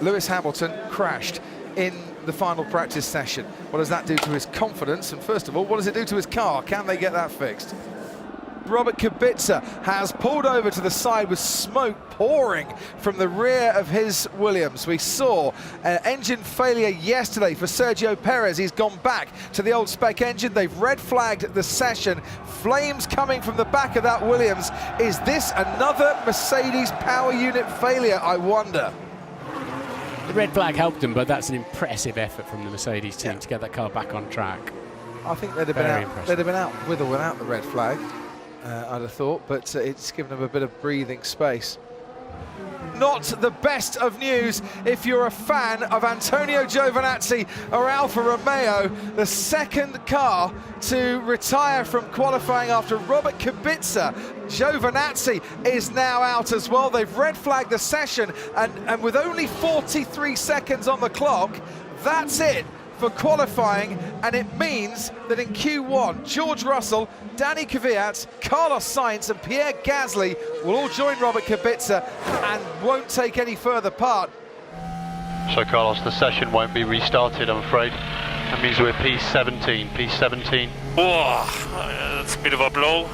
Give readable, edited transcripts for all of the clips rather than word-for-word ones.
Lewis Hamilton crashed in the final practice session. What does that do to his confidence? And first of all, what does it do to his car? Can they get that fixed? Robert Kubica has pulled over to the side with smoke pouring from the rear of his Williams. We saw engine failure yesterday for Sergio Perez. He's gone back to the old spec engine. They've red flagged the session. Flames coming from the back of that Williams. Is this another Mercedes power unit failure, I wonder? The red flag helped them, but that's an impressive effort from the Mercedes team to get that car back on track. I think they'd have been out with or without the red flag. I'd have thought, but it's given them a bit of breathing space. Not the best of news if you're a fan of Antonio Giovinazzi or Alfa Romeo, the second car to retire from qualifying after Robert Kubica. Giovinazzi is now out as well. They've red flagged the session, and with only 43 seconds on the clock, that's it for qualifying, and it means that in Q1, George Russell, Danny Kvyat, Carlos Sainz and Pierre Gasly will all join Robert Kubica and won't take any further part. So Carlos, the session won't be restarted, I'm afraid. That means we're P17, P17. Oh, that's a bit of a blow.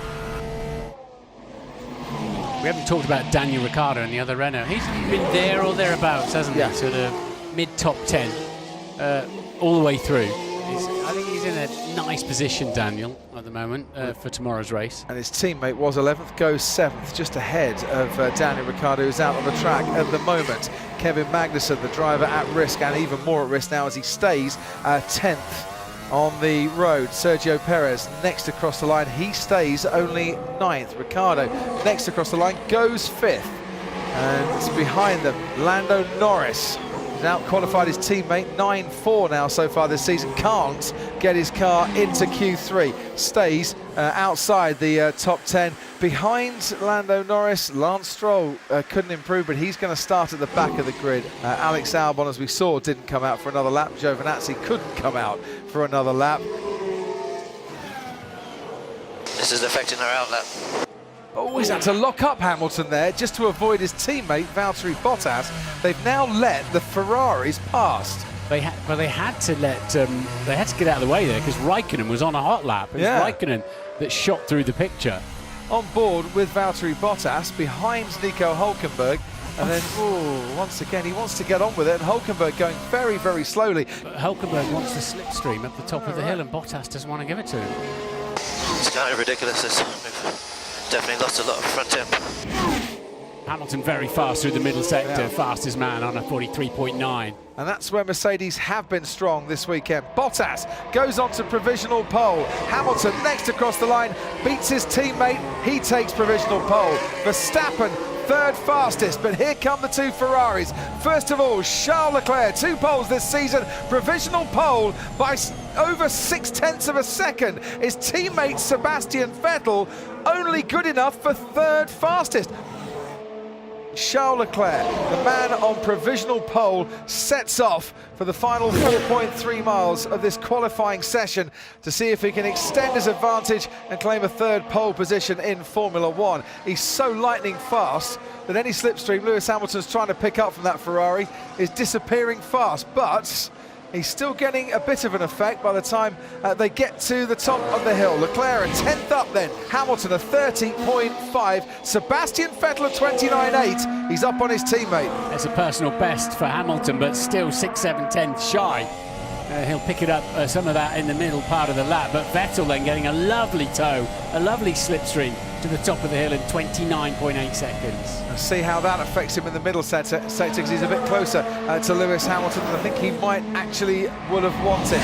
We haven't talked about Daniel Ricciardo and the other Renault. He's been there or thereabouts, hasn't he? Sort of mid-top 10. All the way through. I think he's in a nice position, Daniel, at the moment for tomorrow's race. And his teammate was 11th, goes 7th, just ahead of Daniel Ricciardo, who's out on the track at the moment. Kevin Magnussen, the driver, at risk, and even more at risk now as he stays 10th on the road. Sergio Perez next across the line, he stays only 9th. Ricciardo next across the line, goes 5th. And behind them, Lando Norris. Out-qualified his teammate, 9-4 now so far this season. Can't get his car into Q3. Stays outside the top 10. Behind Lando Norris, Lance Stroll couldn't improve, but he's going to start at the back of the grid. Alex Albon, as we saw, didn't come out for another lap. Giovinazzi couldn't come out for another lap. This is affecting their outlap. Oh, he's had to lock up Hamilton there just to avoid his teammate Valtteri Bottas. They've now let the Ferraris past. They had to get out of the way there because Raikkonen was on a hot lap. It was Raikkonen that shot through the picture. On board with Valtteri Bottas, behind Nico Hülkenberg, and then once again he wants to get on with it, and Hülkenberg going very, very slowly. But Hülkenberg wants the slipstream up the top of the hill, and Bottas doesn't want to give it to him. It's kind of ridiculous. We've definitely lost a lot of front end. Hamilton very fast through the middle sector, fastest man on a 43.9. And that's where Mercedes have been strong this weekend. Bottas goes on to provisional pole. Hamilton next across the line, beats his teammate, he takes provisional pole. Verstappen third fastest, but here come the two Ferraris. First of all, Charles Leclerc, 2 poles this season, provisional pole by over 0.6 of a second. His teammate Sebastian Vettel only good enough for third fastest. Charles Leclerc, the man on provisional pole, sets off for the final 4.3 miles of this qualifying session to see if he can extend his advantage and claim a third pole position in Formula One. He's so lightning fast that any slipstream Lewis Hamilton's trying to pick up from that Ferrari is disappearing fast, but he's still getting a bit of an effect by the time they get to the top of the hill. Leclerc a 10th up then, Hamilton a 30.5, Sebastian Vettel a 29.8. He's up on his teammate. It's a personal best for Hamilton, but still 6, 7 tenths shy. He'll pick it up some of that in the middle part of the lap, but Vettel then getting a lovely tow, a lovely slipstream to the top of the hill in 29.8 seconds. We'll see how that affects him in the middle sector because he's a bit closer to Lewis Hamilton than I think he might actually would have wanted.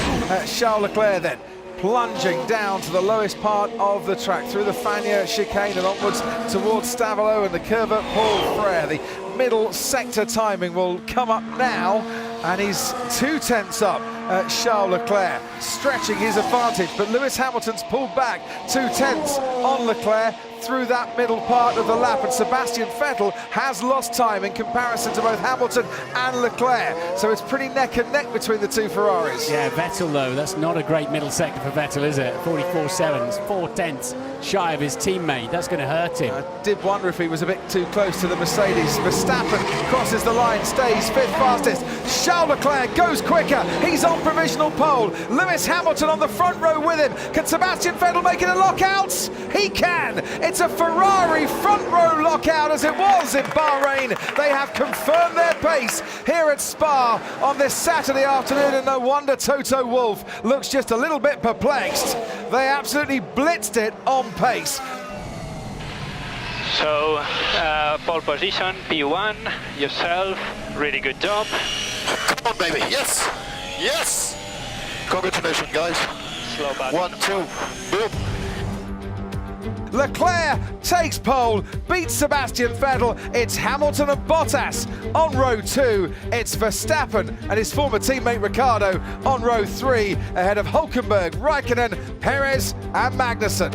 Charles Leclerc then plunging down to the lowest part of the track through the Fagnes chicane and onwards towards Stavelot and the curve at Paul Frere. The middle sector timing will come up now, and he's 2 tenths up. Charles Leclerc stretching his advantage, but Lewis Hamilton's pulled back 2 tenths on Leclerc, through that middle part of the lap, and Sebastian Vettel has lost time in comparison to both Hamilton and Leclerc. So it's pretty neck and neck between the two Ferraris. Yeah, Vettel though, that's not a great middle sector for Vettel, is it? 44.7, 4/10 shy of his teammate. That's going to hurt him. I did wonder if he was a bit too close to the Mercedes. Verstappen crosses the line, stays fifth fastest. Charles Leclerc goes quicker. He's on provisional pole. Lewis Hamilton on the front row with him. Can Sebastian Vettel make it a lockout? He can. It's a Ferrari front row lockout, as it was in Bahrain. They have confirmed their pace here at Spa on this Saturday afternoon, and no wonder Toto Wolff looks just a little bit perplexed. They absolutely blitzed it on pace. So, pole position, P1, yourself, really good job. Come on, baby, yes, yes! Congratulations, guys. Slow back. 1, 2, boom. Leclerc takes pole, beats Sebastian Vettel. It's Hamilton and Bottas on row 2. It's Verstappen and his former teammate Ricciardo on row 3, ahead of Hülkenberg, Raikkonen, Perez and Magnussen.